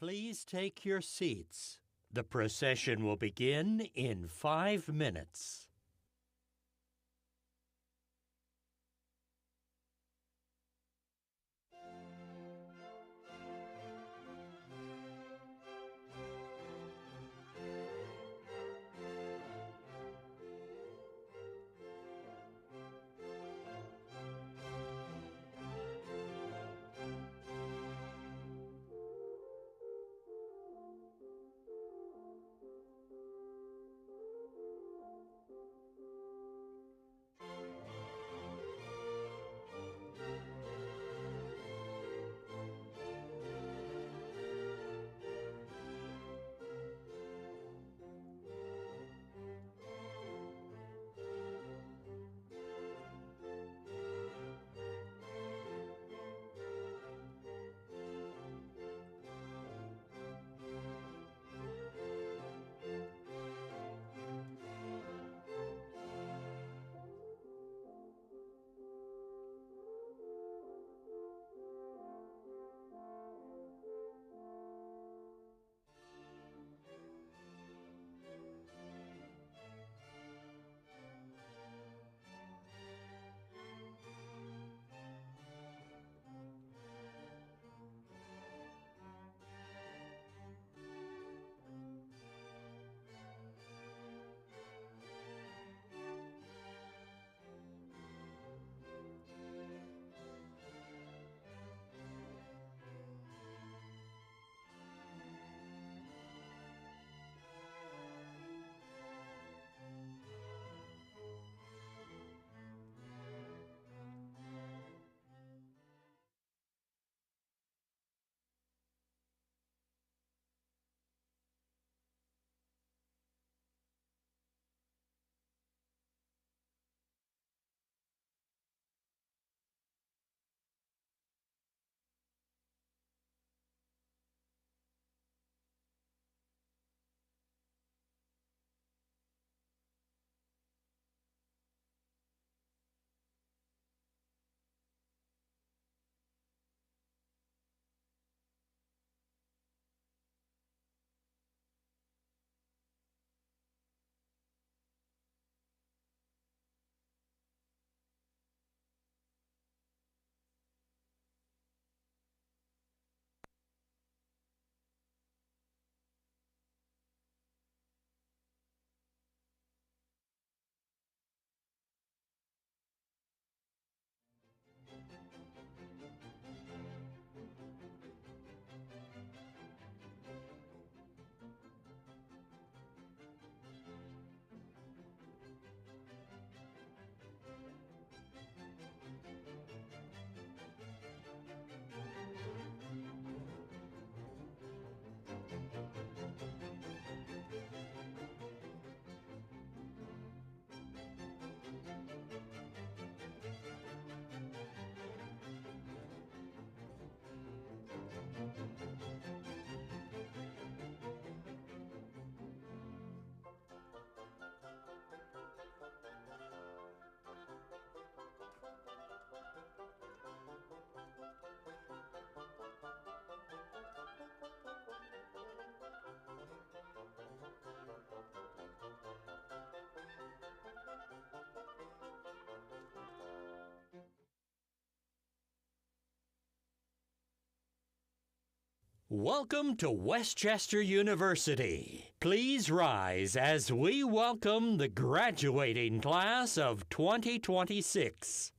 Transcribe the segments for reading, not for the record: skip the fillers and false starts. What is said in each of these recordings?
Please take your seats. The procession will begin in 5 minutes. Welcome to Westchester University. Please rise as we welcome the graduating class of 2026.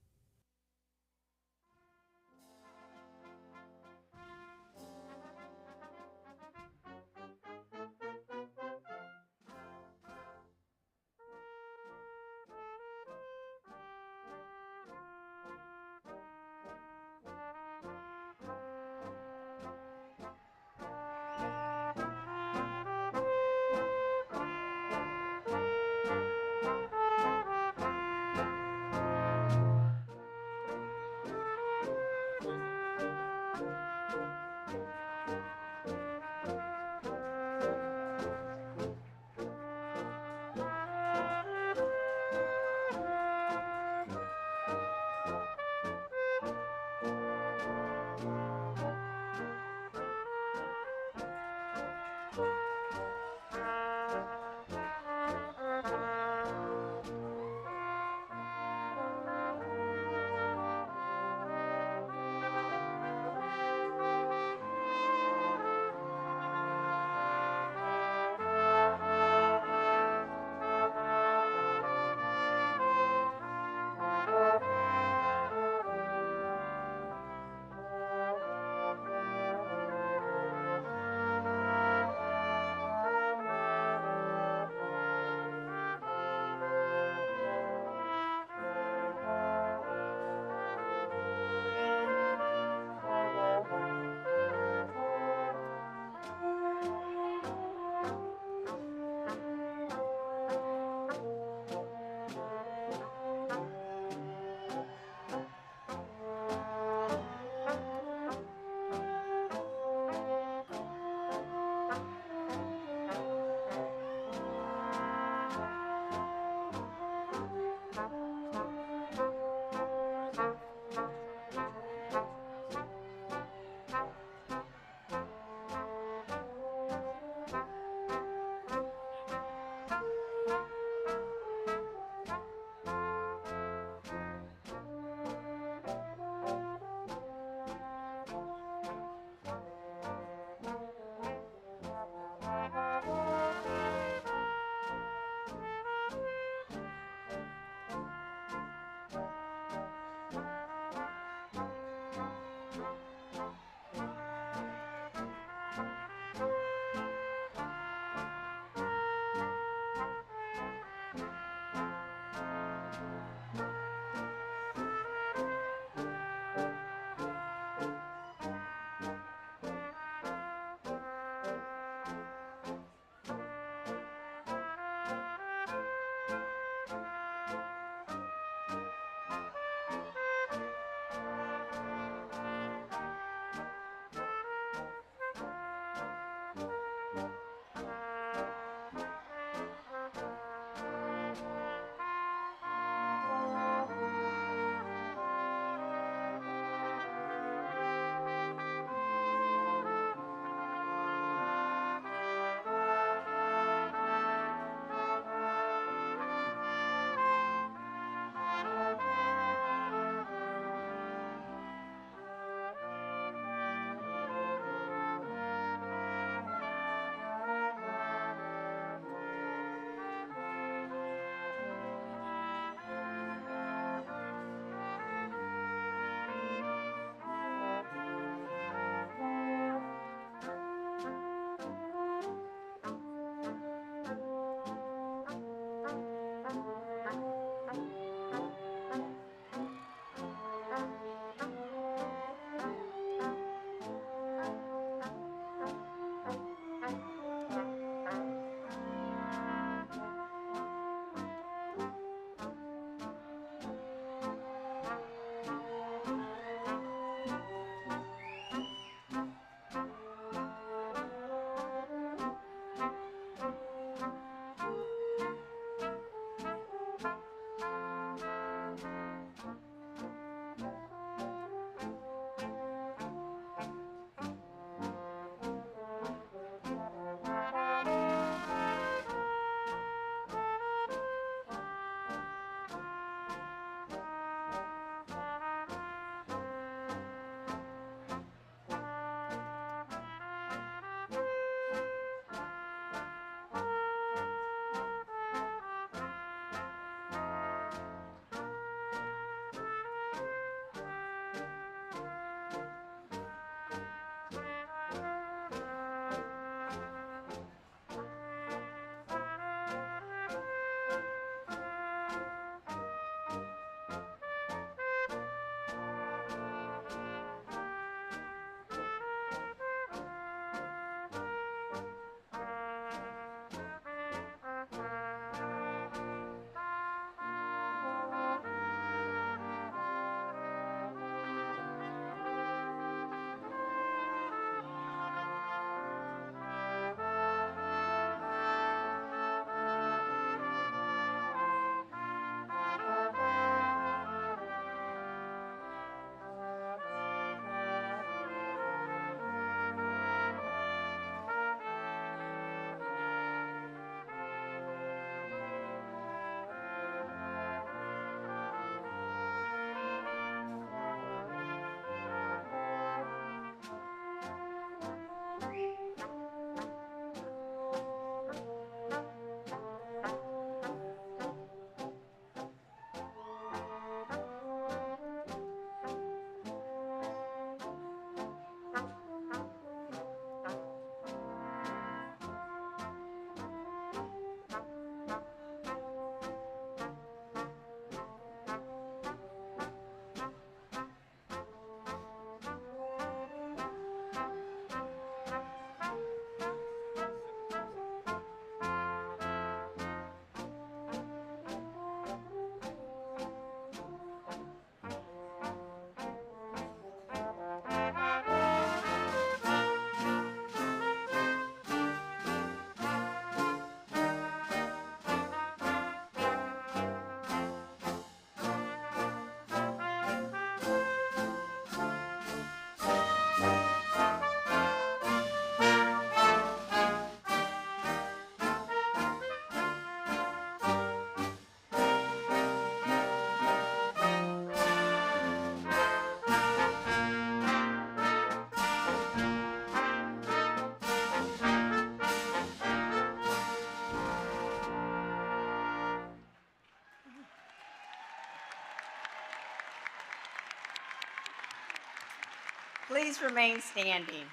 Please remain standing.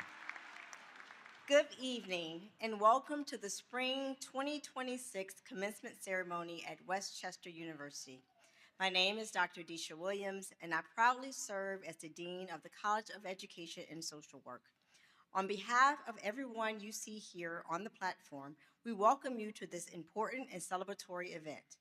Good evening and welcome to the Spring 2026 Commencement Ceremony at Westchester University. My name is Dr. Deisha Williams and I proudly serve as the Dean of the College of Education and Social Work. On behalf of everyone you see here on the platform, we welcome you to this important and celebratory event.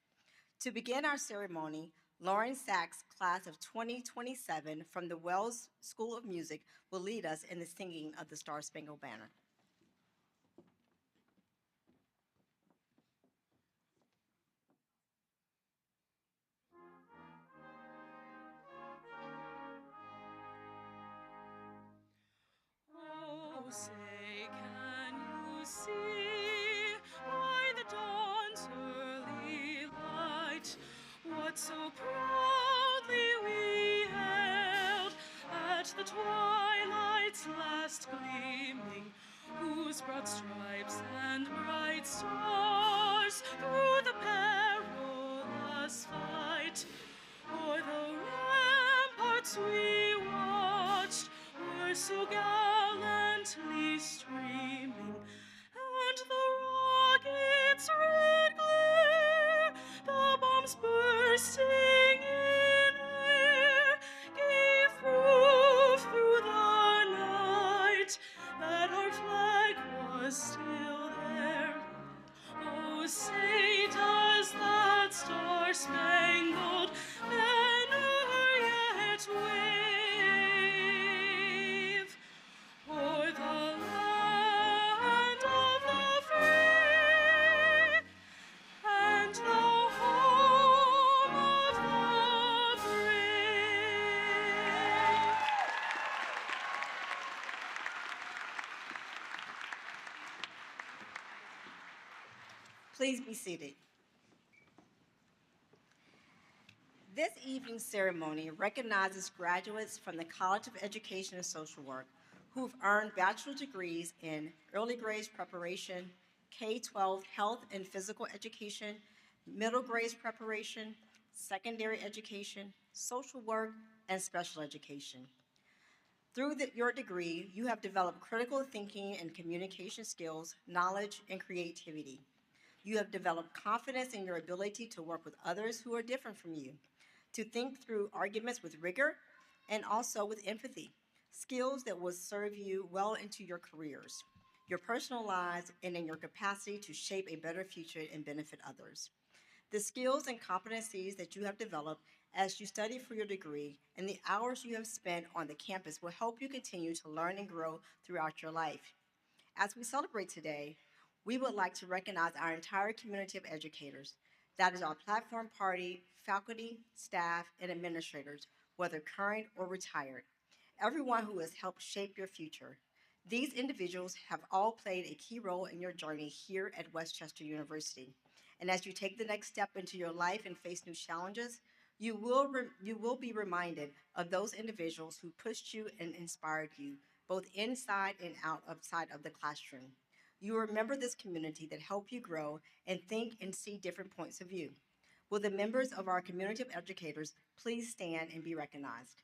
To begin our ceremony, Lauren Sachs, class of 2027 from the Wells School of Music, will lead us in the singing of the Star-Spangled Banner. Oh, say, can you see by the dawn's early light what so proudly we hailed at the twilight's last gleaming, whose broad stripes and bright stars through the perilous fight o'er the ramparts we watched were so gallantly streaming, and the rocket's red glare, the bombs bursting in air, gave proof through the night that our flag was still there. Oh, say does that star-spangled banner yet wave o'er the land of the free and the home of the brave? Please be seated. This evening's ceremony recognizes graduates from the College of Education and Social Work who've earned bachelor degrees in early grades preparation, K-12 health and physical education, middle grades preparation, secondary education, social work, and special education. Through your degree, you have developed critical thinking and communication skills, knowledge, and creativity. You have developed confidence in your ability to work with others who are different from you, to think through arguments with rigor and also with empathy, skills that will serve you well into your careers, your personal lives, and in your capacity to shape a better future and benefit others. The skills and competencies that you have developed as you study for your degree and the hours you have spent on the campus will help you continue to learn and grow throughout your life. As we celebrate today, we would like to recognize our entire community of educators. That is our platform party, faculty, staff, and administrators, whether current or retired. Everyone who has helped shape your future. These individuals have all played a key role in your journey here at Westchester University. And as you take the next step into your life and face new challenges, you will be reminded of those individuals who pushed you and inspired you, both inside and outside of the classroom. You will remember this community that helped you grow and think and see different points of view. Will the members of our community of educators please stand and be recognized?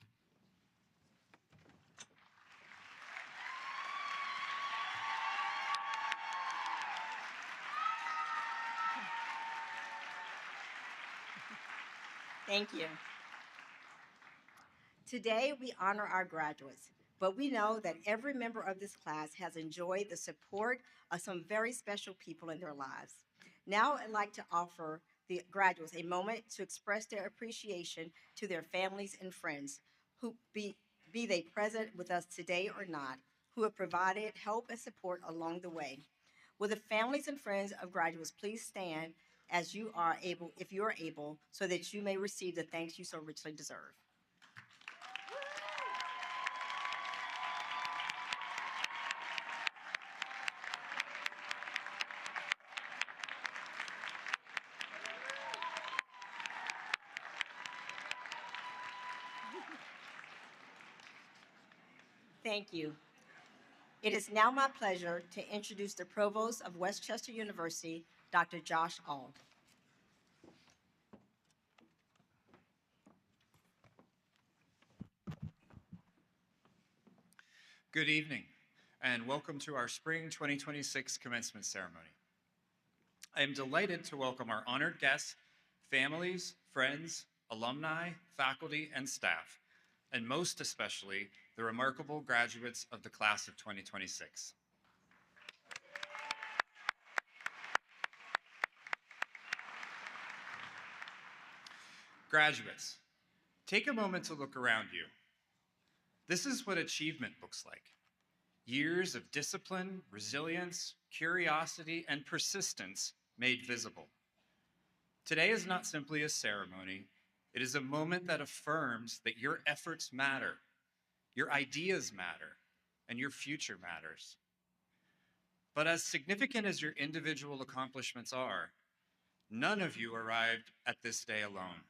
Thank you. Today, we honor our graduates, but we know that every member of this class has enjoyed the support of some very special people in their lives. Now, I'd like to offer the graduates a moment to express their appreciation to their families and friends, who be they present with us today or not, who have provided help and support along the way. Will the families and friends of graduates please stand as you are able, if you are able, so that you may receive the thanks you so richly deserve. Thank you. It is now my pleasure to introduce the Provost of Westchester University, Dr. Josh Auld. Good evening, and welcome to our Spring 2026 Commencement Ceremony. I am delighted to welcome our honored guests, families, friends, alumni, faculty, and staff, and most especially, the remarkable graduates of the class of 2026. Graduates, take a moment to look around you. This is what achievement looks like. Years of discipline, resilience, curiosity, and persistence made visible. Today is not simply a ceremony, it is a moment that affirms that your efforts matter, your ideas matter, and your future matters. But as significant as your individual accomplishments are, none of you arrived at this day alone.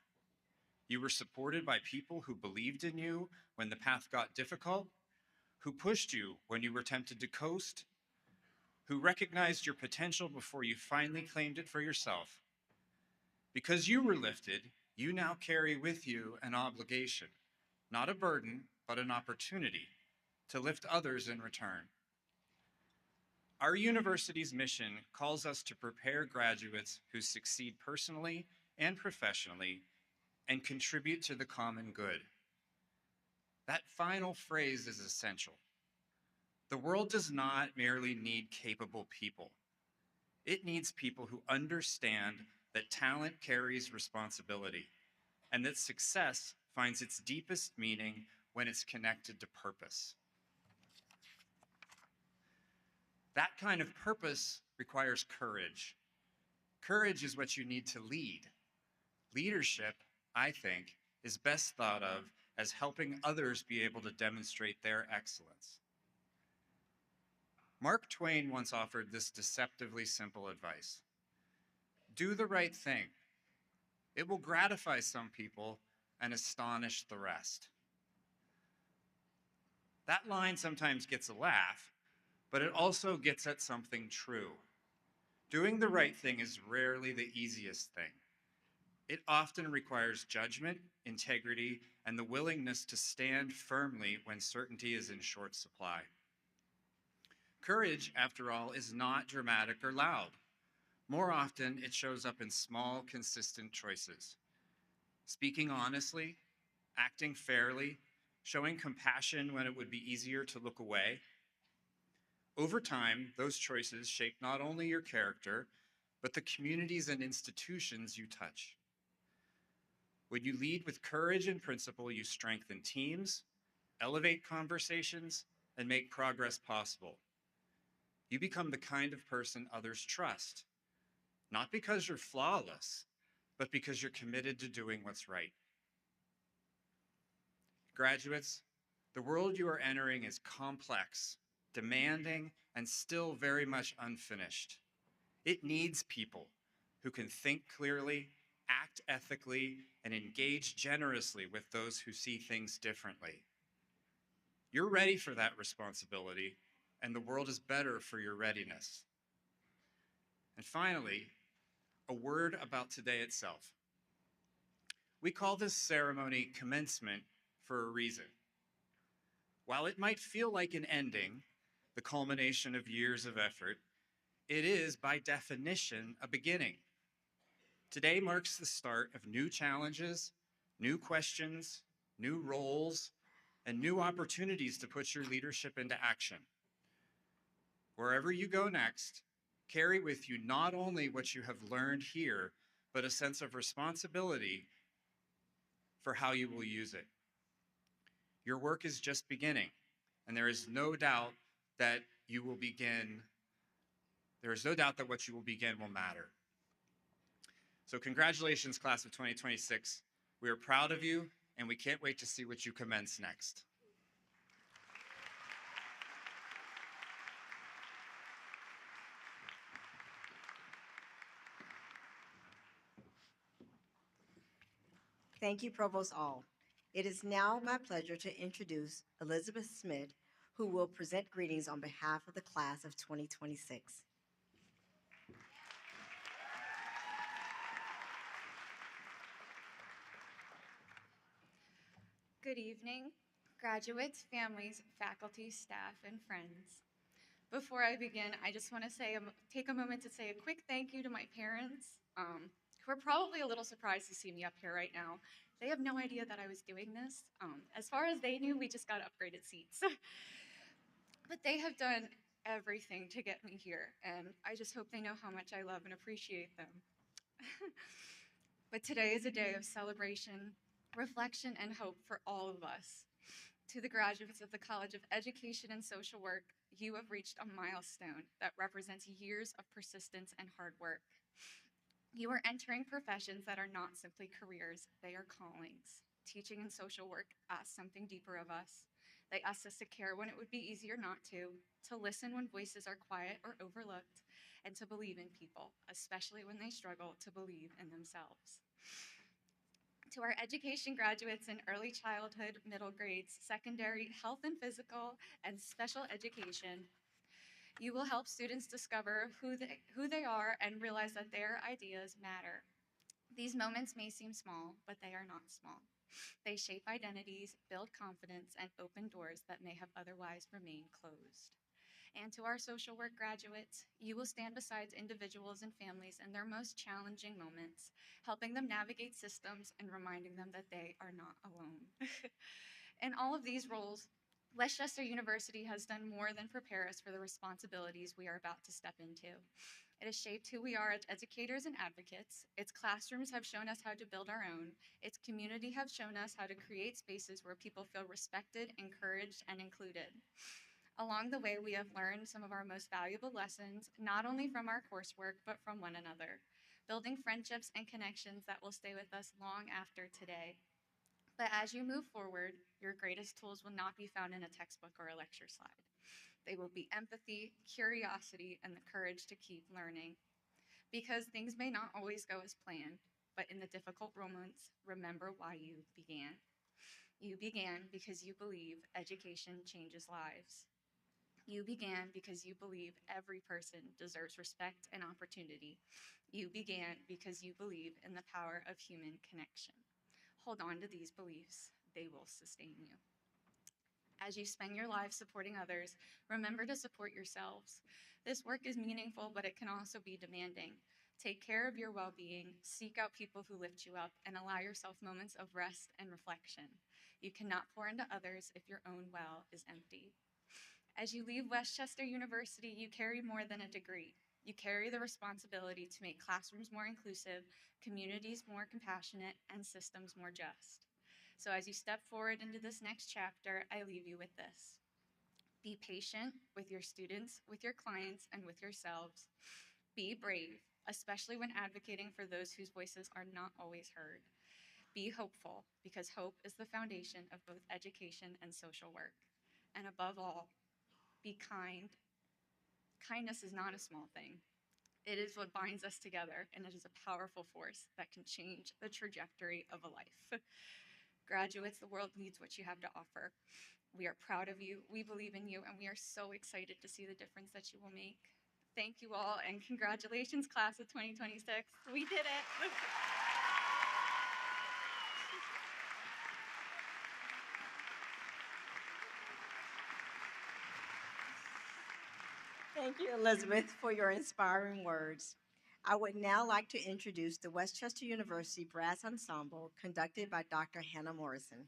You were supported by people who believed in you when the path got difficult, who pushed you when you were tempted to coast, who recognized your potential before you finally claimed it for yourself. Because you were lifted, you now carry with you an obligation, not a burden, but an opportunity to lift others in return. Our university's mission calls us to prepare graduates who succeed personally and professionally and contribute to the common good. That final phrase is essential. The world does not merely need capable people. It needs people who understand that talent carries responsibility and that success finds its deepest meaning when it's connected to purpose. That kind of purpose requires courage. Courage is what you need to lead. Leadership, I think, is best thought of as helping others be able to demonstrate their excellence. Mark Twain once offered this deceptively simple advice. Do the right thing. It will gratify some people and astonish the rest. That line sometimes gets a laugh, but it also gets at something true. Doing the right thing is rarely the easiest thing. It often requires judgment, integrity, and the willingness to stand firmly when certainty is in short supply. Courage, after all, is not dramatic or loud. More often, it shows up in small, consistent choices. Speaking honestly, acting fairly, showing compassion when it would be easier to look away. Over time, those choices shape not only your character, but the communities and institutions you touch. When you lead with courage and principle, you strengthen teams, elevate conversations, and make progress possible. You become the kind of person others trust, not because you're flawless, but because you're committed to doing what's right. Graduates, the world you are entering is complex, demanding, and still very much unfinished. It needs people who can think clearly, act ethically, and engage generously with those who see things differently. You're ready for that responsibility, and the world is better for your readiness. And finally, a word about today itself. We call this ceremony commencement for a reason. While it might feel like an ending, the culmination of years of effort, it is, by definition, a beginning. Today marks the start of new challenges, new questions, new roles, and new opportunities to put your leadership into action. Wherever you go next, carry with you not only what you have learned here, but a sense of responsibility for how you will use it. Your work is just beginning, and there is no doubt that what you will begin will matter. So congratulations, class of 2026. We are proud of you, and we can't wait to see what you commence next. Thank you, Provost All. It is now my pleasure to introduce Elizabeth Smith, who will present greetings on behalf of the class of 2026. Good evening. Graduates, families, faculty, staff, and friends. Before I begin, I just want to take a moment to say a quick thank you to my parents, who are probably a little surprised to see me up here right now. They have no idea that I was doing this. As far as they knew, we just got upgraded seats. But they have done everything to get me here, and I just hope they know how much I love and appreciate them. But today is a day of celebration, reflection, and hope for all of us. To the graduates of the College of Education and Social Work, you have reached a milestone that represents years of persistence and hard work. You are entering professions that are not simply careers, they are callings. Teaching and social work asks something deeper of us. They ask us to care when it would be easier not to listen when voices are quiet or overlooked, and to believe in people, especially when they struggle to believe in themselves. To our education graduates in early childhood, middle grades, secondary, health and physical, and special education, you will help students discover who they are and realize that their ideas matter. These moments may seem small, but they are not small. They shape identities, build confidence, and open doors that may have otherwise remained closed. And to our social work graduates, you will stand beside individuals and families in their most challenging moments, helping them navigate systems and reminding them that they are not alone. In all of these roles, Westchester University has done more than prepare us for the responsibilities we are about to step into. It has shaped who we are as educators and advocates. Its classrooms have shown us how to build our own. Its community have shown us how to create spaces where people feel respected, encouraged, and included. Along the way, we have learned some of our most valuable lessons, not only from our coursework, but from one another, building friendships and connections that will stay with us long after today. But as you move forward, your greatest tools will not be found in a textbook or a lecture slide. They will be empathy, curiosity, and the courage to keep learning. Because things may not always go as planned, but in the difficult moments, remember why you began. You began because you believe education changes lives. You began because you believe every person deserves respect and opportunity. You began because you believe in the power of human connection. Hold on to these beliefs. They will sustain you. As you spend your life supporting others, remember to support yourselves. This work is meaningful, but it can also be demanding. Take care of your well-being, seek out people who lift you up, and allow yourself moments of rest and reflection. You cannot pour into others if your own well is empty. As you leave Westchester University, you carry more than a degree. You carry the responsibility to make classrooms more inclusive, communities more compassionate, and systems more just. So as you step forward into this next chapter, I leave you with this. Be patient with your students, with your clients, and with yourselves. Be brave, especially when advocating for those whose voices are not always heard. Be hopeful, because hope is the foundation of both education and social work. And above all, be kind. Kindness is not a small thing. It is what binds us together, and it is a powerful force that can change the trajectory of a life. Graduates, the world needs what you have to offer. We are proud of you, we believe in you, and we are so excited to see the difference that you will make. Thank you all, and congratulations, class of 2026. We did it. Thank you, Elizabeth, for your inspiring words. I would now like to introduce the Westchester University Brass Ensemble, conducted by Dr. Hannah Morrison.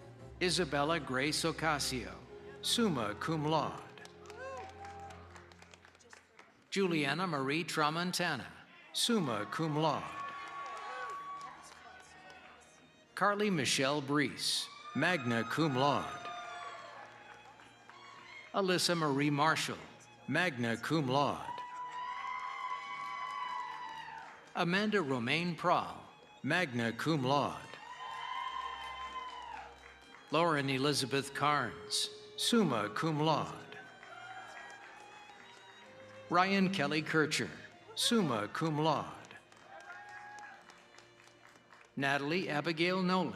Isabella Grace Ocasio, summa cum laude. Juliana Marie Tramontana, summa cum laude. Carly Michelle Brees, magna cum laude. Alyssa Marie Marshall, magna cum laude. Amanda Romaine Prahl, magna cum laude. Lauren Elizabeth Carnes, summa cum laude. Ryan Kelly Kircher, summa cum laude. Natalie Abigail Nolan.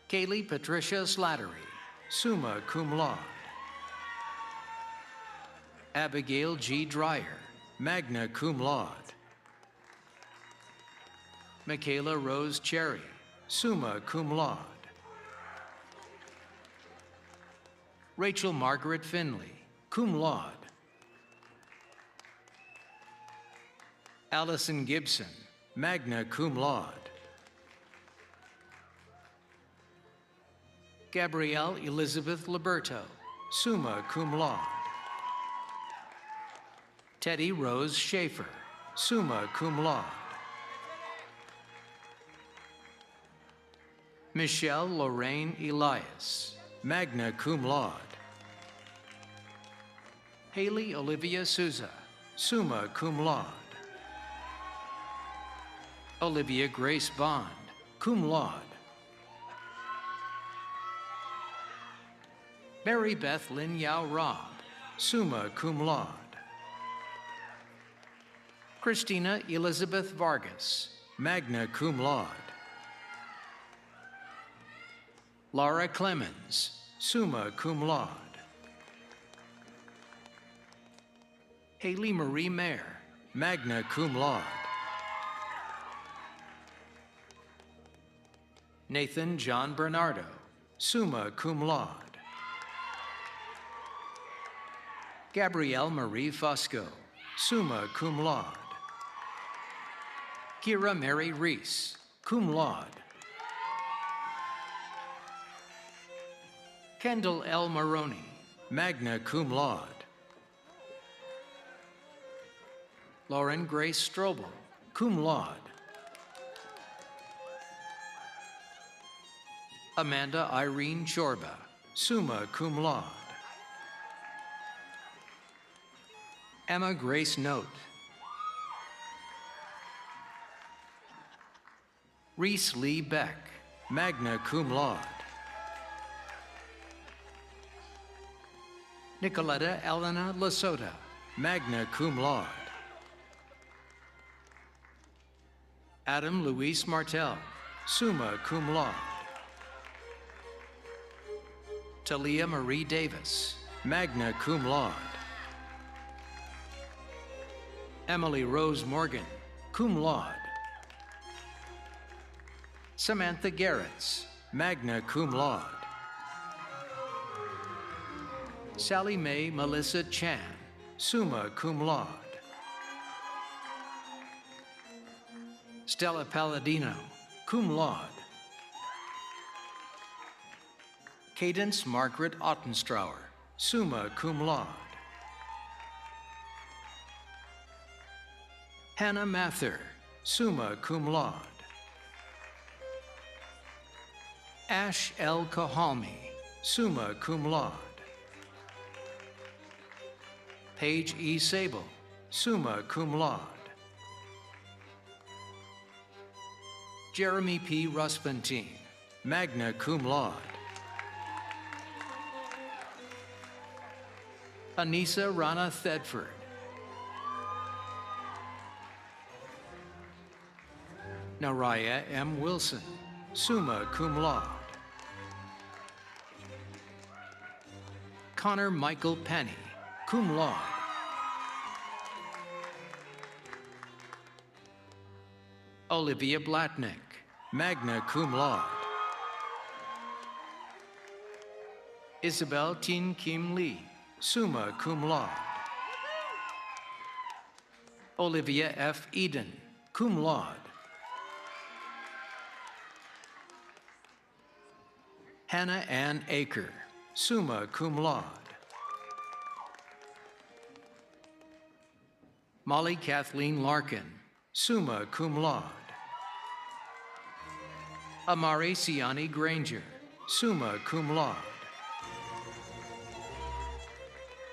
Kaylee Patricia Slattery, summa cum laude. Abigail G. Dreyer, magna cum laude. Michaela Rose Cherry, summa cum laude. Rachel Margaret Finley, cum laude. Allison Gibson, magna cum laude. Gabrielle Elizabeth Liberto, summa cum laude. Teddy Rose Schaefer, summa cum laude. Michelle Lorraine Elias, magna cum laude. Haley Olivia Souza, summa cum laude. Olivia Grace Bond, cum laude. Mary Beth Lin Yao Rob, summa cum laude. Christina Elizabeth Vargas, magna cum laude. Laura Clemens, summa cum laude. Haley Marie Mayer, magna cum laude. Nathan John Bernardo, summa cum laude. Gabrielle Marie Fusco, summa cum laude. Kira Mary Reese, cum laude. Kendall L. Maroney, magna cum laude. Lauren Grace Strobel, cum laude. Amanda Irene Chorba, summa cum laude. Emma Grace Note. Reese Lee Beck, magna cum laude. Nicoletta Elena Lasota, magna cum laude. Adam Luis Martel, summa cum laude. Talia Marie Davis, magna cum laude. Emily Rose Morgan, cum laude. Samantha Garretts, magna cum laude. Sally Mae Melissa Chan, summa cum laude. Stella Palladino, cum laude. Cadence Margaret Ottenstrauer, summa cum laude. Hannah Mather, summa cum laude. Ash L. Kahalmi, summa cum laude. Paige E. Sable, summa cum laude. Jeremy P. Ruspentine, magna cum laude. Anissa Rana Thedford. Naraya M. Wilson, summa cum laude. Connor Michael Penny, cum laude. Olivia Blatnick, magna cum laude. Isabel Tin Kim Lee, summa cum laude. Olivia F. Eden, cum laude. Hannah Ann Aker, summa cum laude. Molly Kathleen Larkin, summa cum laude. Amari Siani Granger, summa cum laude.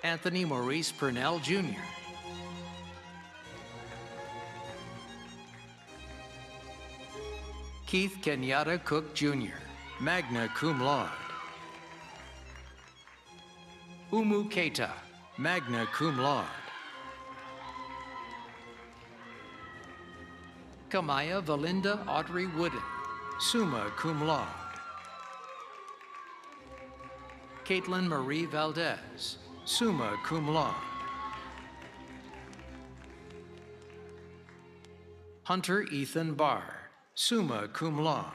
Anthony Maurice Purnell, Jr. Keith Kenyatta Cook, Jr., magna cum laude. Umu Keita, magna cum laude. Kamaya Valinda Audrey Wooden, summa cum laude. Caitlin Marie Valdez, summa cum laude. Hunter Ethan Barr, summa cum laude.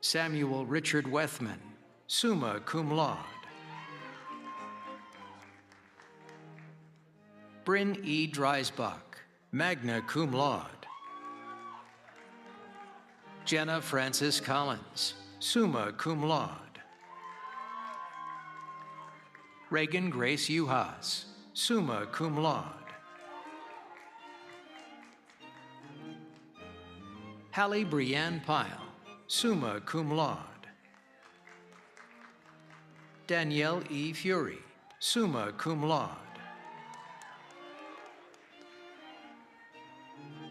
Samuel Richard Wethman, summa cum laude. Bryn E. Dreisbach, magna cum laude. Jenna Francis Collins, summa cum laude. Reagan Grace Uhas, summa cum laude. Hallie Brianne Pyle, summa cum laude. Danielle E. Fury, summa cum laude.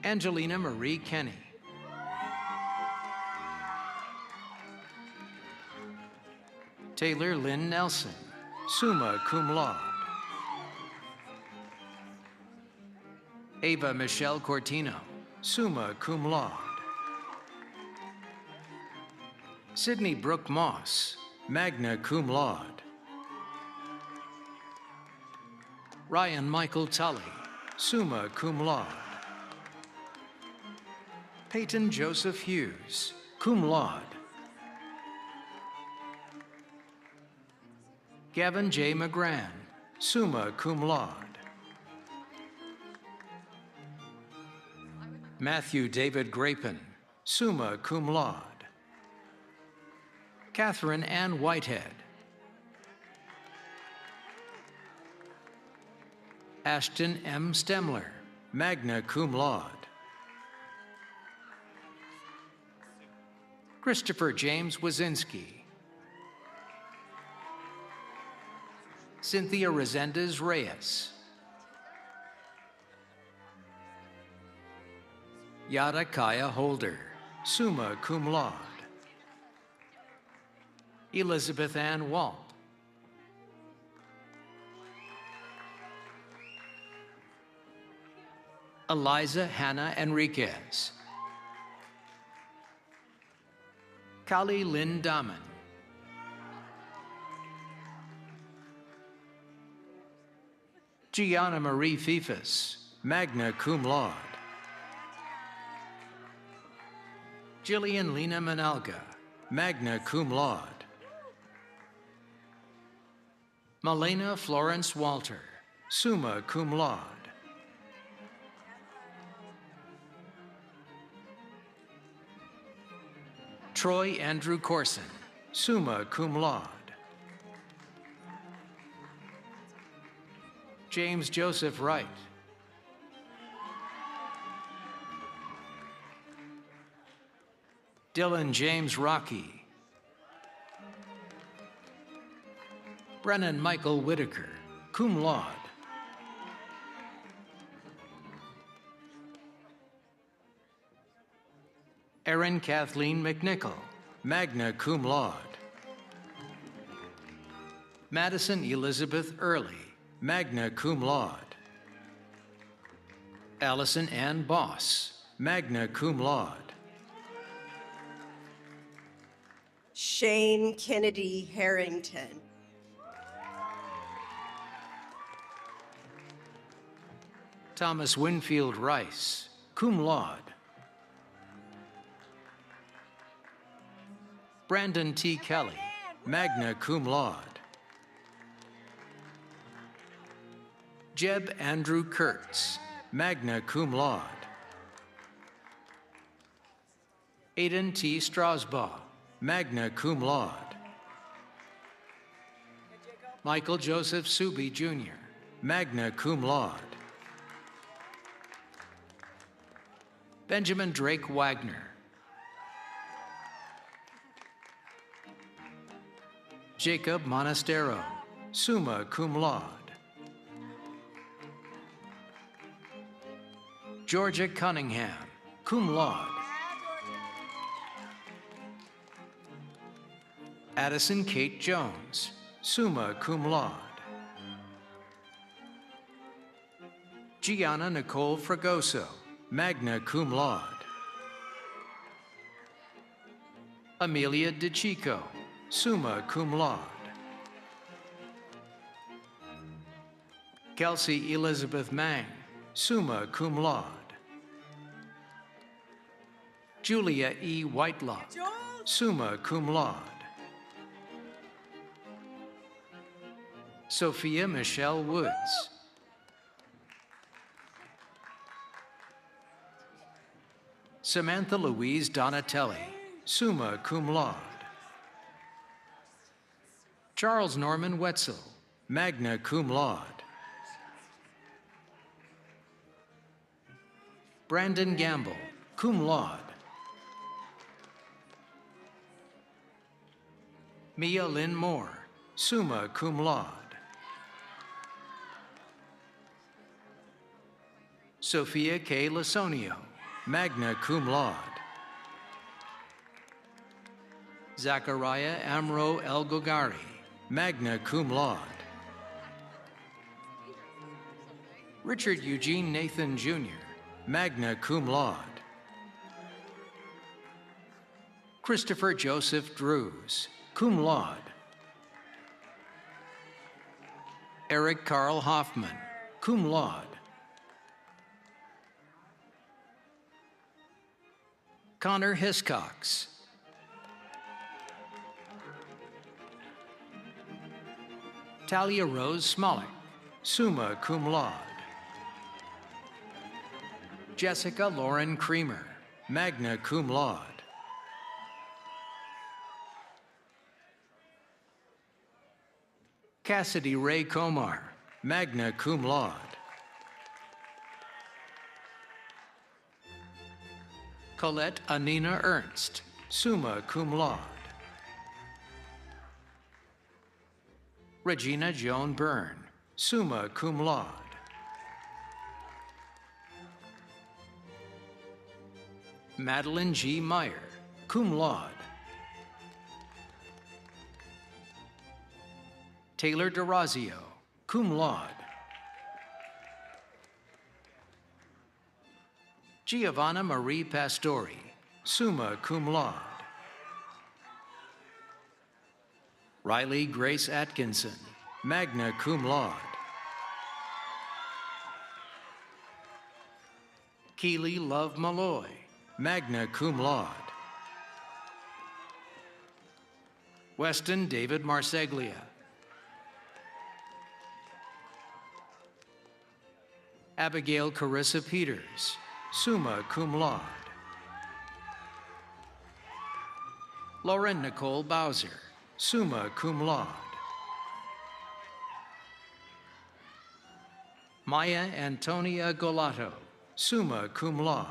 Angelina Marie Kenny. Taylor Lynn Nelson, summa cum laude. Ava Michelle Cortino, summa cum laude. Sydney Brooke Moss, magna cum laude. Ryan Michael Tully, summa cum laude. Peyton Joseph Hughes, cum laude. Gavin J. McGran, summa cum laude. Matthew David Grapin, summa cum laude. Catherine Ann Whitehead. Ashton M. Stemler, magna cum laude. Christopher James Wazinski. Cynthia Resendez Reyes. Yada Kaya Holder, summa cum laude. Elizabeth Ann Walt. Eliza Hannah Enriquez. Kali Lynn Daman. Gianna Marie Fifas, magna cum laude. Jillian Lena Manalga, magna cum laude. Malena Florence Walter, summa cum laude. Troy Andrew Corson, summa cum laude. James Joseph Wright. Dylan James Rocky. Brennan Michael Whitaker, cum laude. Erin Kathleen McNichol, magna cum laude. Madison Elizabeth Early, magna cum laude. Allison Ann Boss, magna cum laude. Shane Kennedy Harrington. Thomas Winfield Rice, cum laude. Brandon T. Kelly, magna cum laude. Jeb Andrew Kurtz, magna cum laude. Aidan T. Strasbaugh, magna cum laude. Michael Joseph Suby, Jr., magna cum laude. Benjamin Drake Wagner. Jacob Monastero, summa cum laude. Georgia Cunningham, cum laude. Addison Kate Jones, summa cum laude. Gianna Nicole Fragoso, magna cum laude. Amelia DeChico, summa cum laude. Kelsey Elizabeth Mang, summa cum laude. Julia E. Whitelock, summa cum laude. Sophia Michelle Woods. Samantha Louise Donatelli, summa cum laude. Charles Norman Wetzel, magna cum laude. Brandon Gamble, cum laude. Mia Lynn Moore, summa cum laude. Sophia K. Lasonio, magna cum laude. Zachariah Amro El Gogari, magna cum laude. Richard Eugene Nathan, Jr., magna cum laude. Christopher Joseph Drews, cum laude. Eric Carl Hoffman, cum laude. Connor Hiscox. Talia Rose Smolik, summa cum laude. Jessica Lauren Creamer, magna cum laude. Cassidy Ray Comar, magna cum laude. Colette Anina Ernst, summa cum laude. Regina Joan Byrne, summa cum laude. Madeline G. Meyer, cum laude. Taylor DeRazio, cum laude. Giovanna Marie Pastori, summa cum laude. Riley Grace Atkinson, magna cum laude. Keely Love Malloy, magna cum laude. Weston David Marseglia. Abigail Carissa Peters, summa cum laude. Lauren Nicole Bowser, summa cum laude. Maya Antonia Golato, summa cum laude.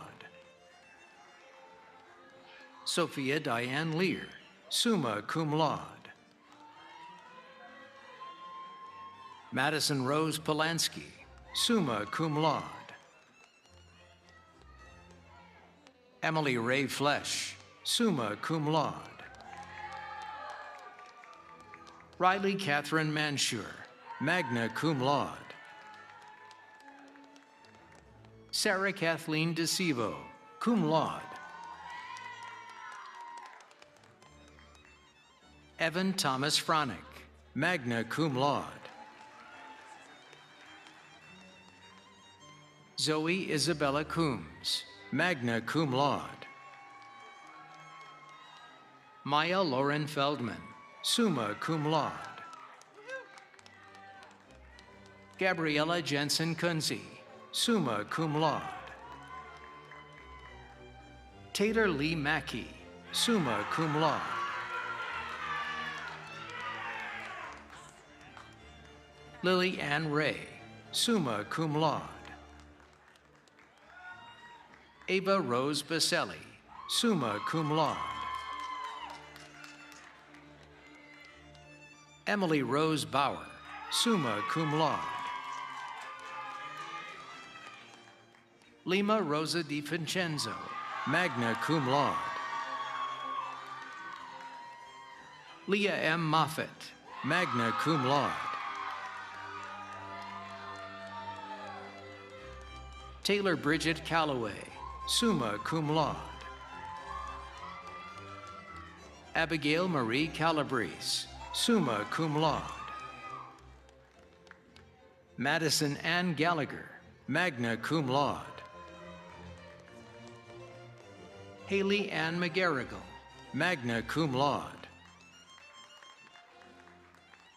Sophia Diane Lear, summa cum laude. Madison Rose Polanski, summa cum laude. Emily Ray Flesh, summa cum laude. Riley Catherine Mansure, magna cum laude. Sarah Kathleen DeCivo, cum laude. Evan Thomas Fronick, magna cum laude. Zoe Isabella Coombs, magna cum laude. Maya Lauren Feldman, summa cum laude. Gabriella Jensen Kunze, summa cum laude. Taylor Lee Mackey, summa cum laude. Lily Ann Ray, summa cum laude. Ava Rose Baselli, summa cum laude. Emily Rose Bauer, summa cum laude. Lima Rosa Di Vincenzo, magna cum laude. Leah M. Moffett, magna cum laude. Taylor Bridget Calloway, summa cum laude. Abigail Marie Calabrese, summa cum laude. Madison Ann Gallagher, magna cum laude. Haley Ann McGarrigle, magna cum laude.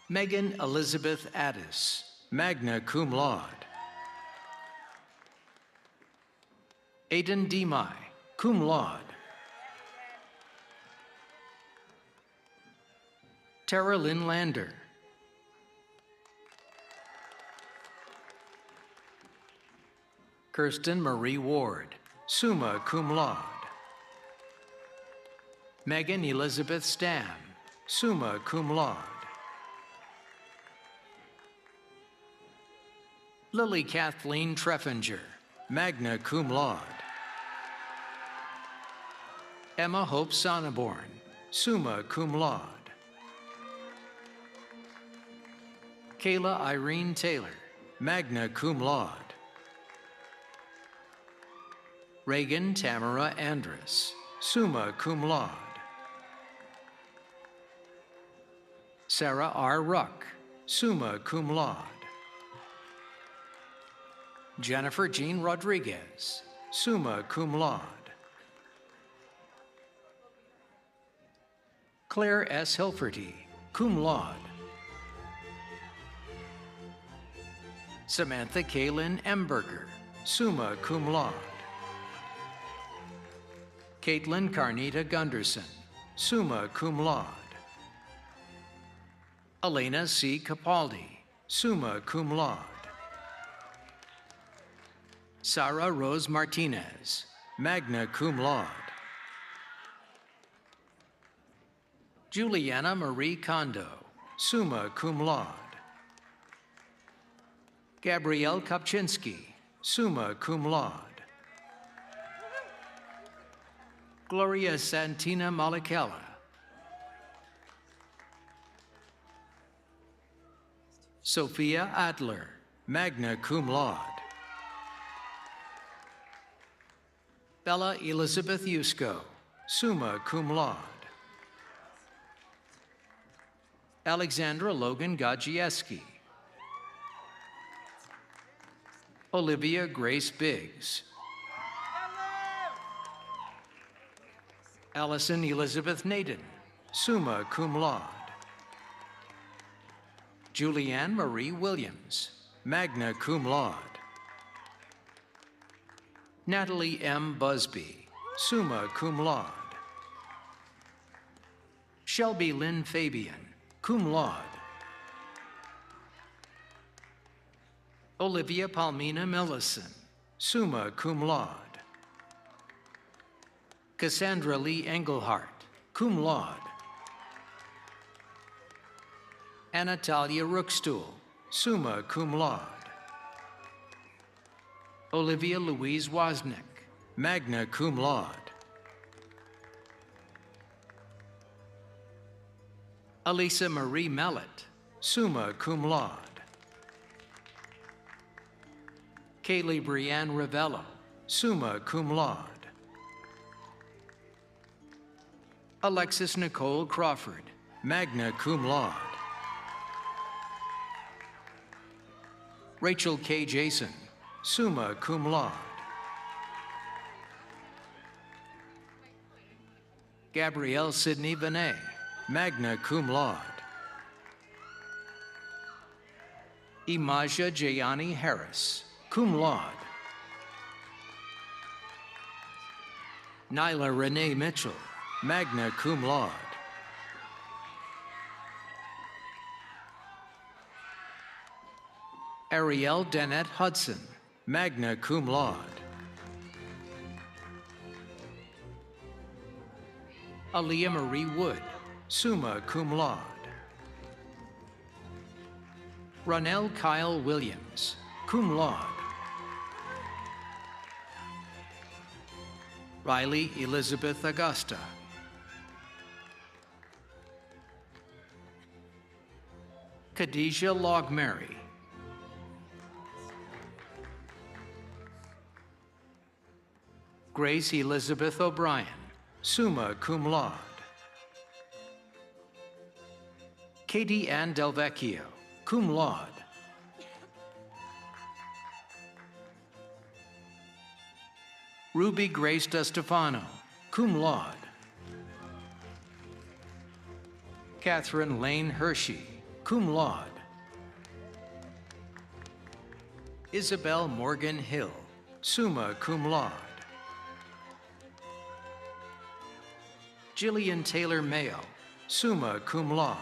Megan Elizabeth Addis, magna cum laude. Aiden Demai, cum laude. Tara Lynn Lander. Kirsten Marie Ward, summa cum laude. Megan Elizabeth Stam, summa cum laude. Lily Kathleen Treffinger, magna cum laude. Emma Hope Sonneborn, summa cum laude. Kayla Irene Taylor, magna cum laude. Reagan Tamara Andrus, summa cum laude. Sarah R. Ruck, summa cum laude. Jennifer Jean Rodriguez, summa cum laude. Claire S. Hilferty, cum laude. Samantha Kaylin Emberger, summa cum laude. Caitlin Carnita Gunderson, summa cum laude. Elena C. Capaldi, summa cum laude. Sarah Rose Martinez, magna cum laude. Juliana Marie Kondo, summa cum laude. Gabrielle Kopczynski, summa cum laude. Gloria Santina Malakela. Sophia Adler, magna cum laude. Bella Elizabeth Yusko, summa cum laude. Alexandra Logan Gajieski. Olivia Grace Biggs. Allison Elizabeth Naden, summa cum laude. Julianne Marie Williams, magna cum laude. Natalie M. Busby, summa cum laude. Shelby Lynn Fabian, cum laude. Olivia Palmina Millison, summa cum laude. Cassandra Lee Engelhardt, cum laude. Anatalia Rookstool, summa cum laude. Olivia Louise Wozniak, magna cum laude. Elisa Marie Mallet, summa cum laude. Kaylee Brianne Ravello, summa cum laude. Alexis Nicole Crawford, magna cum laude. Rachel K. Jason, summa cum laude. Gabrielle Sidney Benet, magna cum laude. Imaja Jayani Harris, cum laude. Nyla Renee Mitchell, magna cum laude. Ariel Danette Hudson, magna cum laude. Aaliyah Marie Wood, summa cum laude. Ronell Kyle Williams, cum laude. Riley Elizabeth Augusta. Khadijah Logmary. Grace Elizabeth O'Brien, summa cum laude. Katie Ann Del Vecchio, cum laude. Ruby Grace DeStefano, cum laude. Catherine Lane Hershey, cum laude. Isabel Morgan Hill, summa cum laude. Jillian Taylor Mayo, summa cum laude.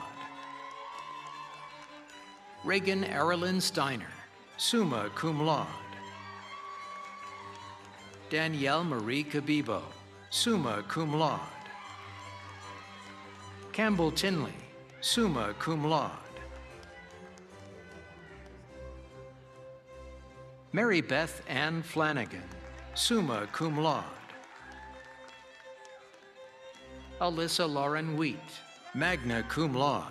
Reagan Erilyn Steiner, summa cum laude. Danielle Marie Cabibo, summa cum laude. Campbell Tinley, summa cum laude. Mary Beth Ann Flanagan, summa cum laude. Alyssa Lauren Wheat, magna cum laude.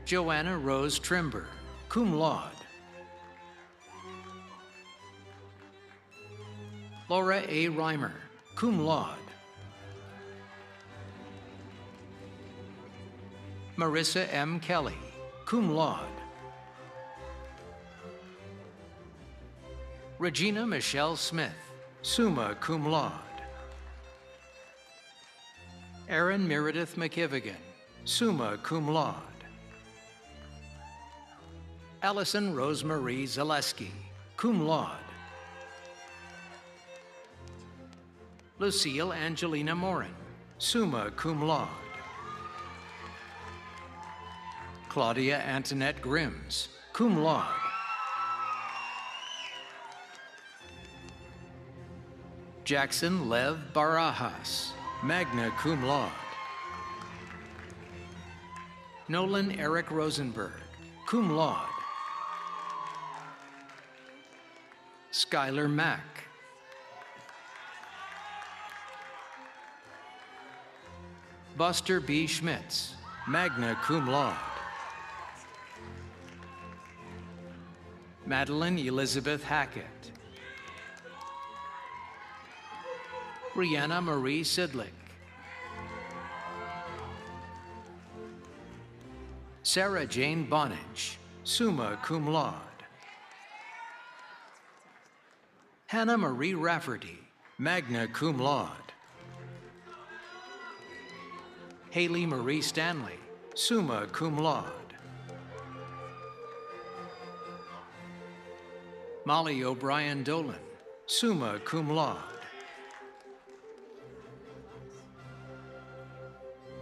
Joanna Rose Trimber, cum laude. Laura A. Reimer, cum laude. Marissa M. Kelly, cum laude. Regina Michelle Smith, summa cum laude. Erin Meredith McKivigan, summa cum laude. Allison Rosemarie Zaleski, cum laude. Lucille Angelina Morin, summa cum laude. Claudia Antoinette Grims, cum laude. Jackson Lev Barajas, magna cum laude. Nolan Eric Rosenberg, cum laude. Skylar Mack. Buster B. Schmitz, magna cum laude. Madeline Elizabeth Hackett. Brianna Marie Sidlick. Sarah Jane Bonage, summa cum laude. Hannah Marie Rafferty, magna cum laude. Haley Marie Stanley, summa cum laude. Molly O'Brien Dolan, summa cum laude.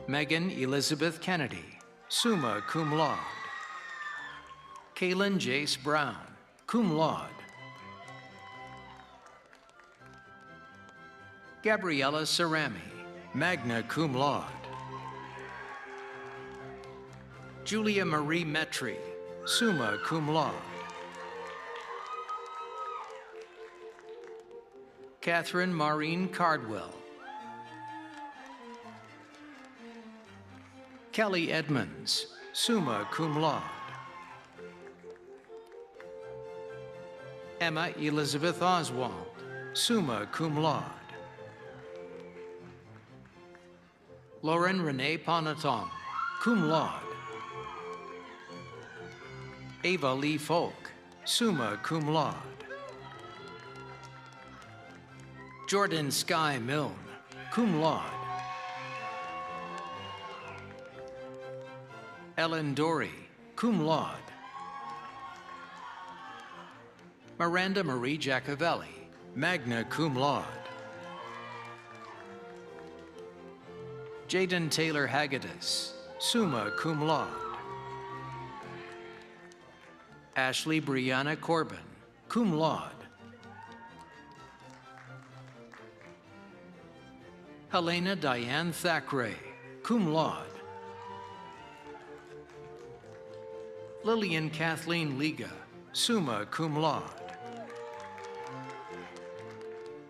Megan Elizabeth Kennedy, summa cum laude. Kaylin Jace Brown, cum laude. Gabriella Cerami, magna cum laude. Julia Marie Metri, summa cum laude. Catherine Maureen Cardwell. Kelly Edmonds, summa cum laude. Emma Elizabeth Oswald, summa cum laude. Lauren Renee Ponatong, cum laude. Ava Lee Folk, summa cum laude. Jordan Sky Milne, cum laude. Ellen Dory, cum laude. Miranda Marie Giacovelli, magna cum laude. Jaden Taylor Hagedis, summa cum laude. Ashley Brianna Corbin, cum laude. Helena Diane Thackeray, cum laude. Lillian Kathleen Liga, summa cum laude.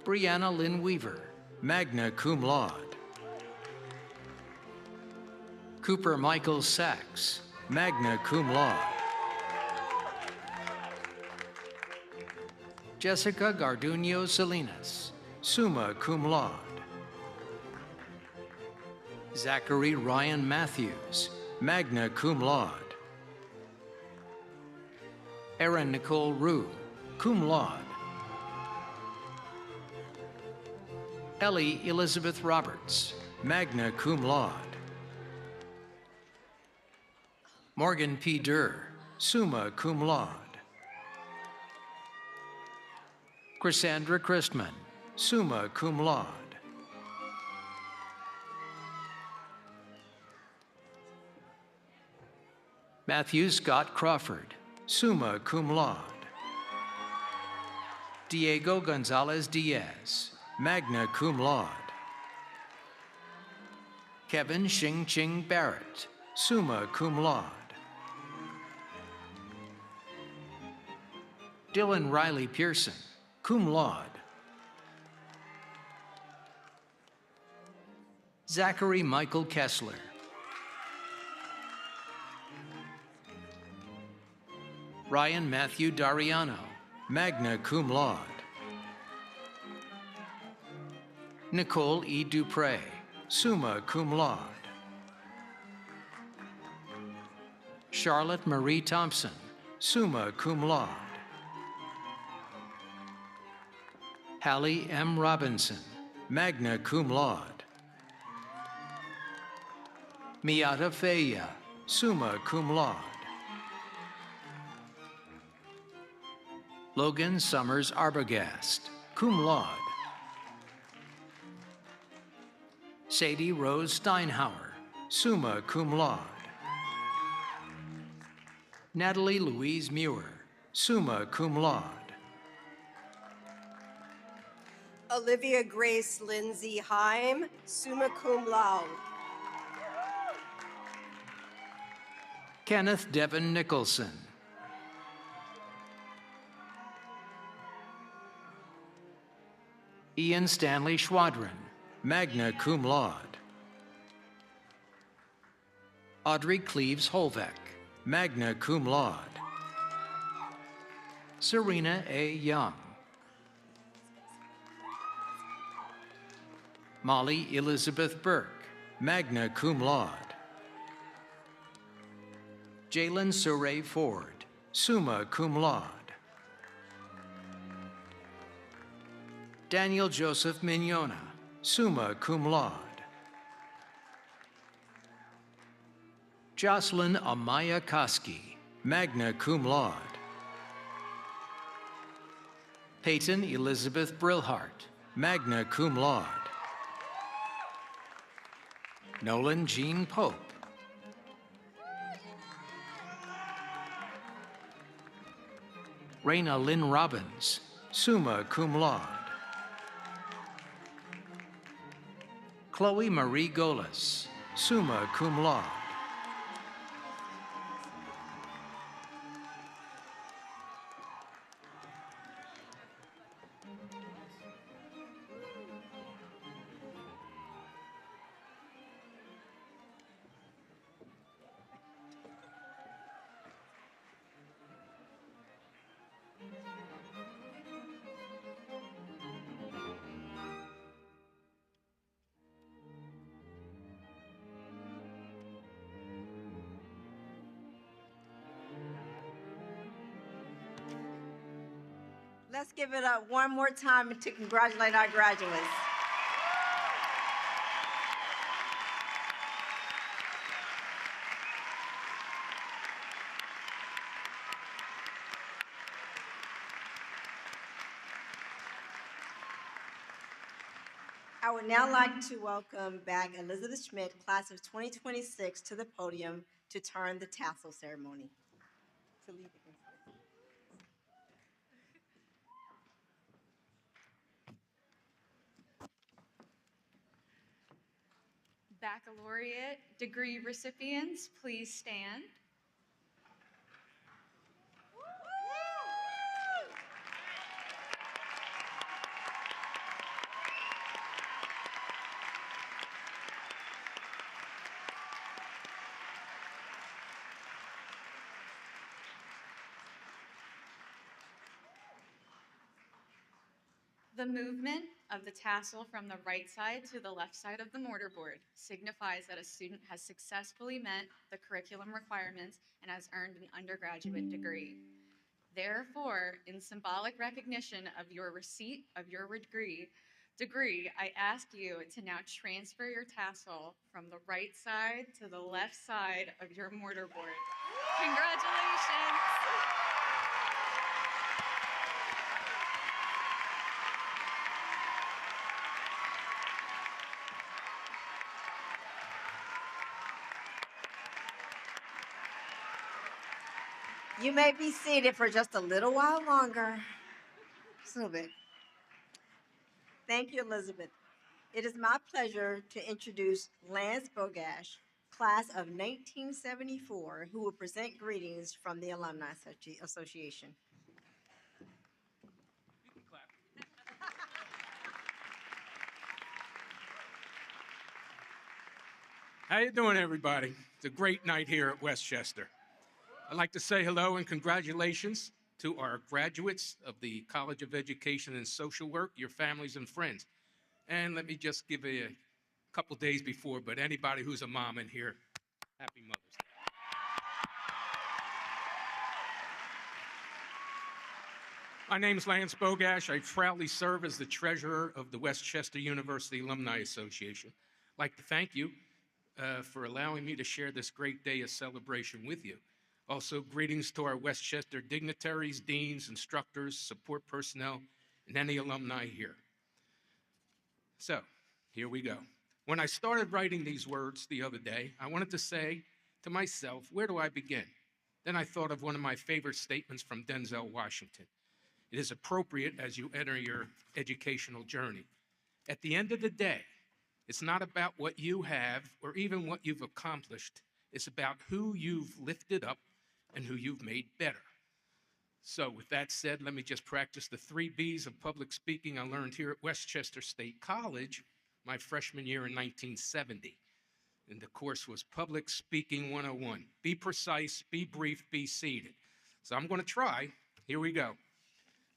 Brianna Lynn Weaver, magna cum laude. Cooper Michael Sachs, magna cum laude. Jessica Garduño Salinas, summa cum laude. Zachary Ryan Matthews, magna cum laude. Erin Nicole Rue, cum laude. Ellie Elizabeth Roberts, magna cum laude. Morgan P. Durr, summa cum laude. Chrisandra Christman, summa cum laude. Matthew Scott Crawford, summa cum laude. Diego Gonzalez Diaz, magna cum laude. Kevin Xing Ching Barrett, summa cum laude. Dylan Riley Pearson, cum laude. Zachary Michael Kessler. Ryan Matthew Dariano, magna cum laude. Nicole E. Dupre, summa cum laude. Charlotte Marie Thompson, summa cum laude. Hallie M. Robinson, magna cum laude. Miata Feya, summa cum laude. Logan Summers Arbogast, cum laude. Sadie Rose Steinhauer, summa cum laude. Natalie Louise Muir, summa cum laude. Olivia Grace Lindsay Heim, summa cum laude. Kenneth Devin Nicholson. Ian Stanley Schwadron, magna cum laude. Audrey Cleves Holbeck, magna cum laude. Serena A. Young. Molly Elizabeth Burke, magna cum laude. Jalen Surrey Ford, summa cum laude. Daniel Joseph Mignona, summa cum laude. Jocelyn Amaya Koski, magna cum laude. Peyton Elizabeth Brillhart, magna cum laude. Nolan Jean Pope. Raina Lynn Robbins, summa cum laude. Chloe Marie Golas, summa cum laude. Let's give it up one more time to congratulate our graduates. I would now like to welcome back Elizabeth Schmidt, class of 2026, to the podium to turn the tassel ceremony. To lead the Baccalaureate degree recipients, please stand. The movement of the tassel from the right side to the left side of the mortarboard signifies that a student has successfully met the curriculum requirements and has earned an undergraduate degree. Therefore, in symbolic recognition of your receipt of your degree, I ask you to now transfer your tassel from the right side to the left side of your mortarboard. Congratulations! You may be seated for just a little while longer. Just a little bit. Thank you, Elizabeth. It is my pleasure to introduce Lance Bogash, class of 1974, who will present greetings from the Alumni Association. You can clap. How you doing, everybody? It's a great night here at Westchester. I'd like to say hello and congratulations to our graduates of the College of Education and Social Work, your families and friends. And let me just give you a couple days before, but anybody who's a mom in here, happy Mother's Day. My name is Lance Bogash. I proudly serve as the treasurer of the Westchester University Alumni Association. I'd like to thank you for allowing me to share this great day of celebration with you. Also, greetings to our Westchester dignitaries, deans, instructors, support personnel, and any alumni here. So, here we go. When I started writing these words the other day, I wanted to say to myself, where do I begin? Then I thought of one of my favorite statements from Denzel Washington. It is appropriate as you enter your educational journey. At the end of the day, it's not about what you have or even what you've accomplished. It's about who you've lifted up and who you've made better. So with that said, let me just practice the 3 B's of public speaking I learned here at Westchester State College my freshman year in 1970. And the course was Public Speaking 101. Be precise, be brief, be seated. So I'm going to try. Here we go.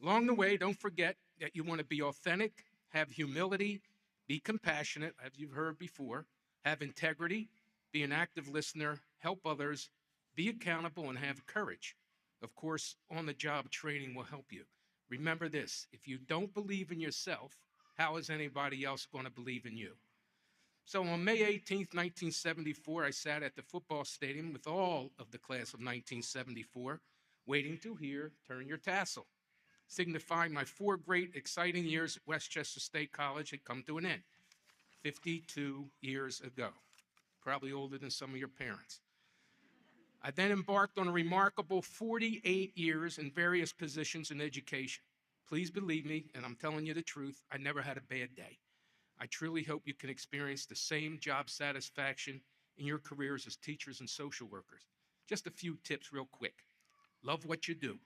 Along the way, don't forget that you want to be authentic, have humility, be compassionate, as you've heard before, have integrity, be an active listener, help others, be accountable, and have courage. Of course, on-the-job training will help you. Remember this, if you don't believe in yourself, how is anybody else going to believe in you? So on May 18th, 1974, I sat at the football stadium with all of the class of 1974, waiting to hear "Turn Your Tassel," signifying my 4 great, exciting years at Westchester State College had come to an end, 52 years ago, probably older than some of your parents. I then embarked on a remarkable 48 years in various positions in education. Please believe me, and I'm telling you the truth, I never had a bad day. I truly hope you can experience the same job satisfaction in your careers as teachers and social workers. Just a few tips real quick. Love what you do.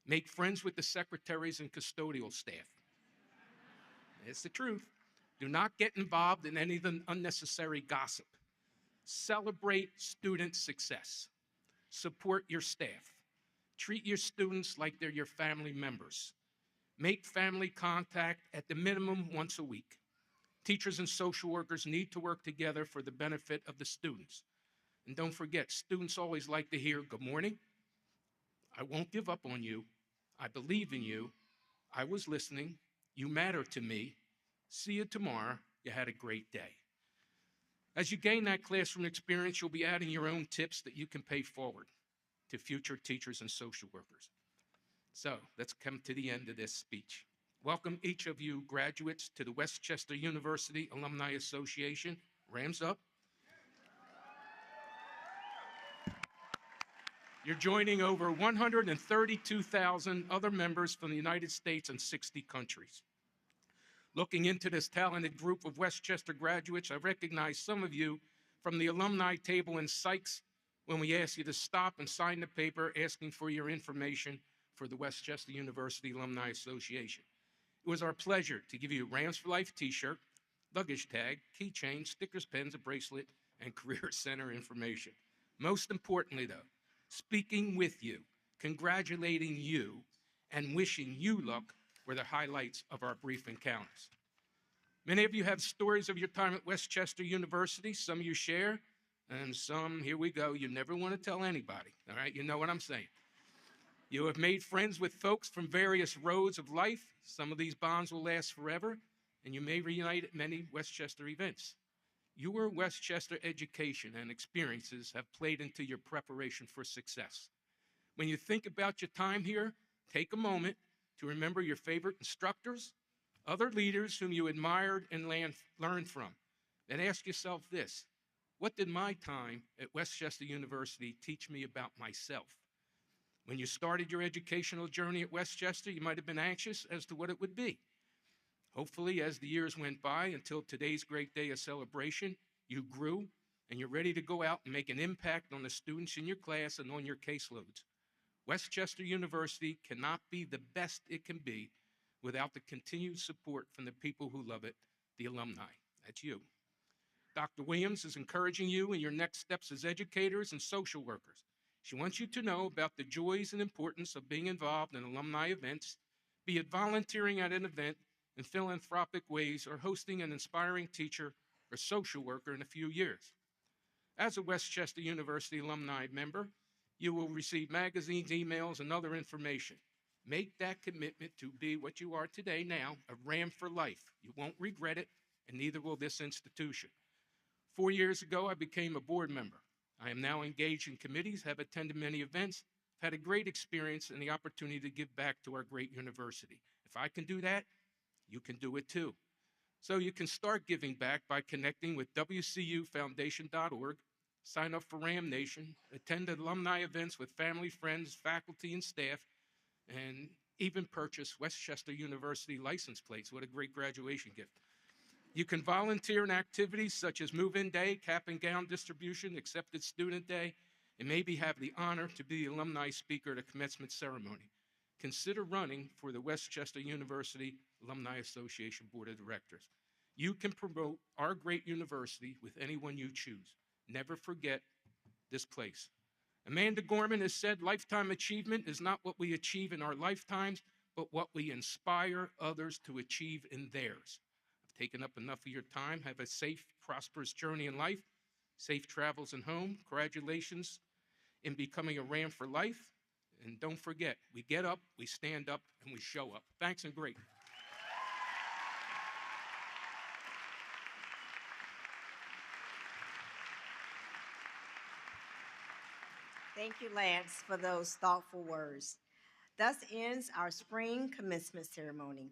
Make friends with the secretaries and custodial staff. It's the truth. Do not get involved in any of the unnecessary gossip. Celebrate student success. Support your staff. Treat your students like they're your family members. Make family contact at the minimum once a week. Teachers and social workers need to work together for the benefit of the students. And don't forget, students always like to hear, "Good morning. I won't give up on you. I believe in you. I was listening. You matter to me. See you tomorrow. You had a great day." As you gain that classroom experience, you'll be adding your own tips that you can pay forward to future teachers and social workers. So let's come to the end of this speech. Welcome each of you graduates to the Westchester University Alumni Association. Rams up. You're joining over 132,000 other members from the United States and 60 countries. Looking into this talented group of Westchester graduates, I recognize some of you from the alumni table in Sykes when we asked you to stop and sign the paper asking for your information for the Westchester University Alumni Association. It was our pleasure to give you a Rams for Life t-shirt, luggage tag, keychain, stickers, pens, a bracelet, and Career Center information. Most importantly, though, speaking with you, congratulating you, and wishing you luck were the highlights of our brief encounters. Many of you have stories of your time at Westchester University. Some you share, and some, here we go, you never want to tell anybody, all right? You know what I'm saying. You have made friends with folks from various roads of life. Some of these bonds will last forever, and you may reunite at many Westchester events. Your Westchester education and experiences have played into your preparation for success. When you think about your time here, take a moment to remember your favorite instructors, other leaders whom you admired and learned from. Then ask yourself this: what did my time at Westchester University teach me about myself? When you started your educational journey at Westchester, you might have been anxious as to what it would be. Hopefully, as the years went by until today's great day of celebration, you grew and you're ready to go out and make an impact on the students in your class and on your caseloads. Westchester University cannot be the best it can be without the continued support from the people who love it, the alumni. That's you. Dr. Williams is encouraging you in your next steps as educators and social workers. She wants you to know about the joys and importance of being involved in alumni events, be it volunteering at an event in philanthropic ways or hosting an inspiring teacher or social worker in a few years. As a Westchester University alumni member, you will receive magazines, emails, and other information. Make that commitment to be what you are today now, a Ram for life. You won't regret it, and neither will this institution. 4 years ago, I became a board member. I am now engaged in committees, have attended many events, had a great experience and the opportunity to give back to our great university. If I can do that, you can do it too. So you can start giving back by connecting with WCUFoundation.org, sign up for Ram Nation, attend alumni events with family, friends, faculty, and staff, and even purchase Westchester University license plates. What a great graduation gift. You can volunteer in activities such as move-in day, cap and gown distribution, accepted student day, and maybe have the honor to be the alumni speaker at a commencement ceremony. Consider running for the Westchester University Alumni Association Board of Directors. You can promote our great university with anyone you choose. Never forget this place. Amanda Gorman has said, lifetime achievement is not what we achieve in our lifetimes, but what we inspire others to achieve in theirs. Taken up enough of your time. Have a safe, prosperous journey in life, safe travels and home. Congratulations in becoming a Ram for life. And don't forget, we get up, we stand up, and we show up. Thanks and great. Thank you, Lance, for those thoughtful words. Thus ends our spring commencement ceremony.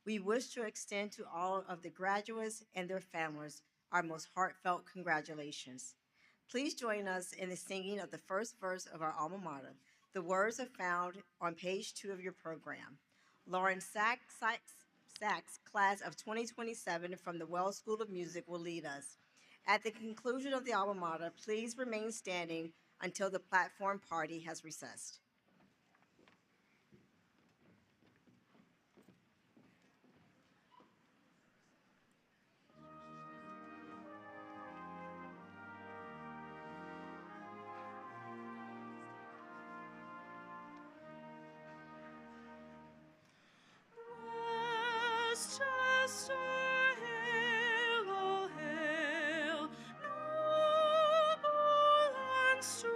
We wish to extend to all of the graduates and their families our most heartfelt congratulations. Please join us in the singing of the first verse of our alma mater. The words are found on page 2 of your program. Lauren Sachs, class of 2027 from the Wells School of Music, will lead us. At the conclusion of the alma mater, please remain standing until the platform party has recessed. Westchester, hail, all hail, noble and strong.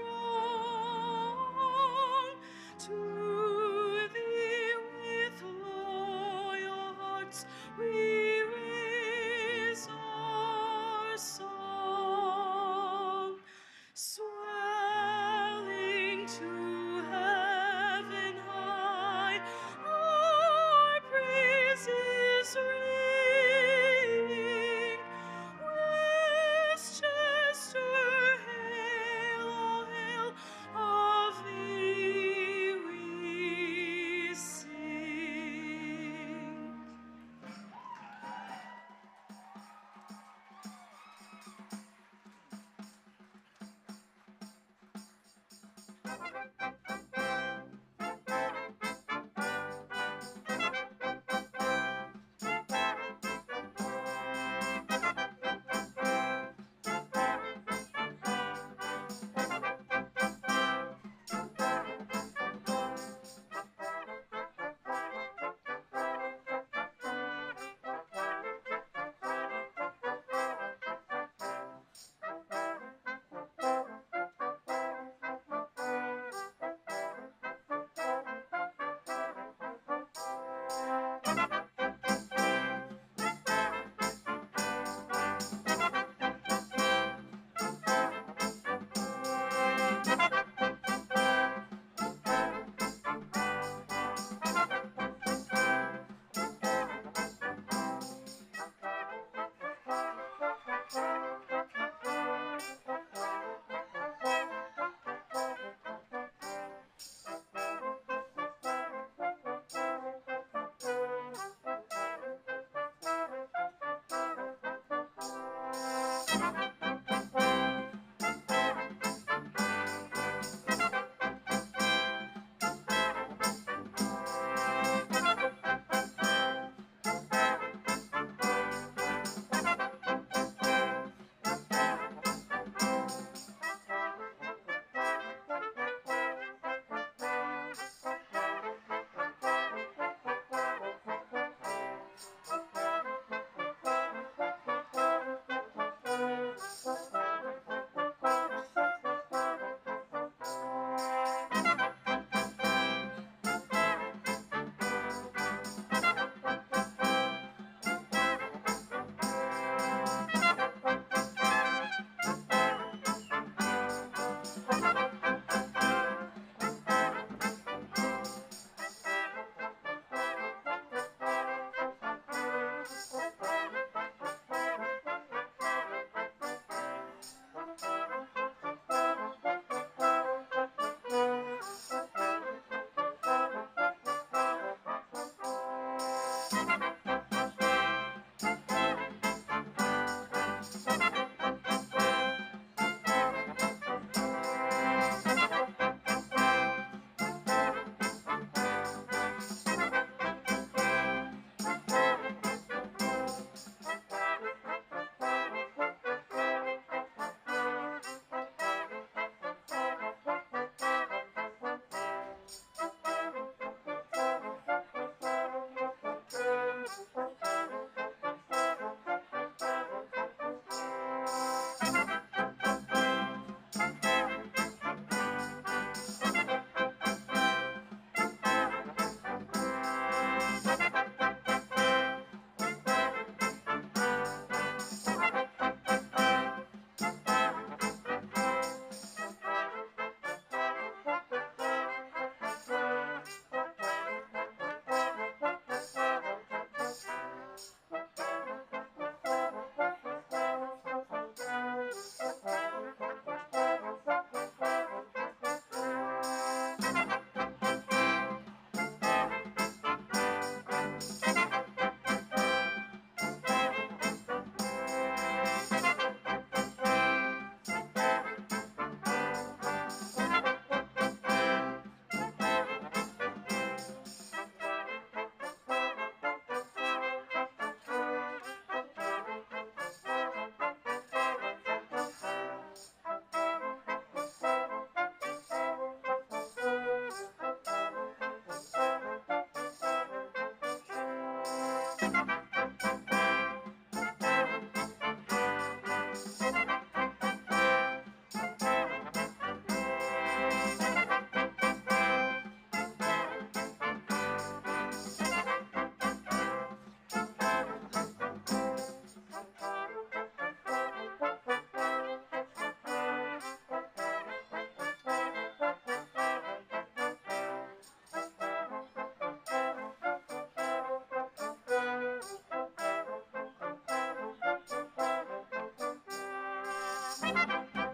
Thank you.